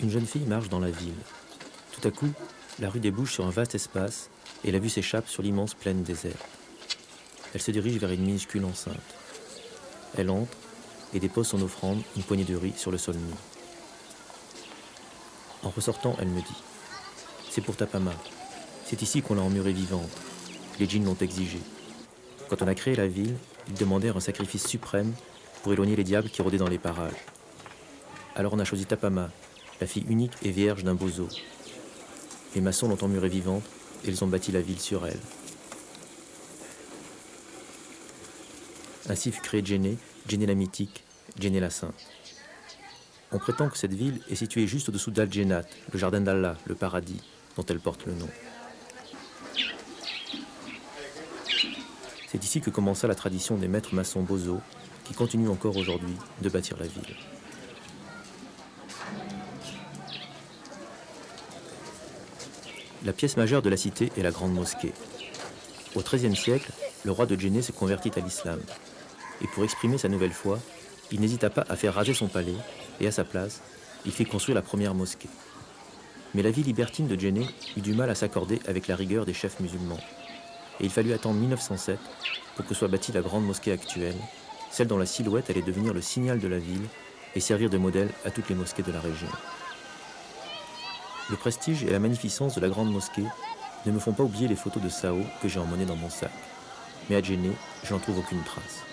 Une jeune fille marche dans la ville. Tout à coup, la rue débouche sur un vaste espace et la vue s'échappe sur l'immense plaine déserte. Elle se dirige vers une minuscule enceinte. Elle entre et dépose son offrande, une poignée de riz, sur le sol nu. En ressortant, elle me dit « C'est pour Tapama. C'est ici qu'on l'a emmurée vivante. Les djinns l'ont exigé. Quand on a créé la ville, ils demandèrent un sacrifice suprême pour éloigner les diables qui rôdaient dans les parages. Alors on a choisi Tapama, la fille unique et vierge d'un bozo. Les maçons l'ont emmurée vivante et ils ont bâti la ville sur elle. » Ainsi fut créée Djenné, Djenné la mythique, Djenné la sainte. On prétend que cette ville est située juste au-dessous d'Al-Djennat, le jardin d'Allah, le paradis, dont elle porte le nom. C'est ici que commença la tradition des maîtres maçons bozo, qui continuent encore aujourd'hui de bâtir la ville. La pièce majeure de la cité est la grande mosquée. Au XIIIe siècle, le roi de Djenné se convertit à l'islam. Et pour exprimer sa nouvelle foi, il n'hésita pas à faire raser son palais et à sa place, il fit construire la première mosquée. Mais la vie libertine de Djenné eut du mal à s'accorder avec la rigueur des chefs musulmans. Et il fallut attendre 1907 pour que soit bâtie la grande mosquée actuelle, celle dont la silhouette allait devenir le signal de la ville et servir de modèle à toutes les mosquées de la région. Le prestige et la magnificence de la grande mosquée ne me font pas oublier les photos de Sao que j'ai emmenées dans mon sac. Mais à Djenné, je n'en trouve aucune trace.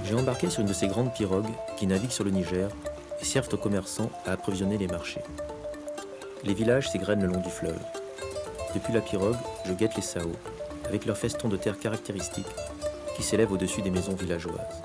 J'ai embarqué sur une de ces grandes pirogues qui naviguent sur le Niger et servent aux commerçants à approvisionner les marchés. Les villages s'égrènent le long du fleuve. Depuis la pirogue, je guette les Sao, avec leurs festons de terre caractéristiques qui s'élèvent au-dessus des maisons villageoises.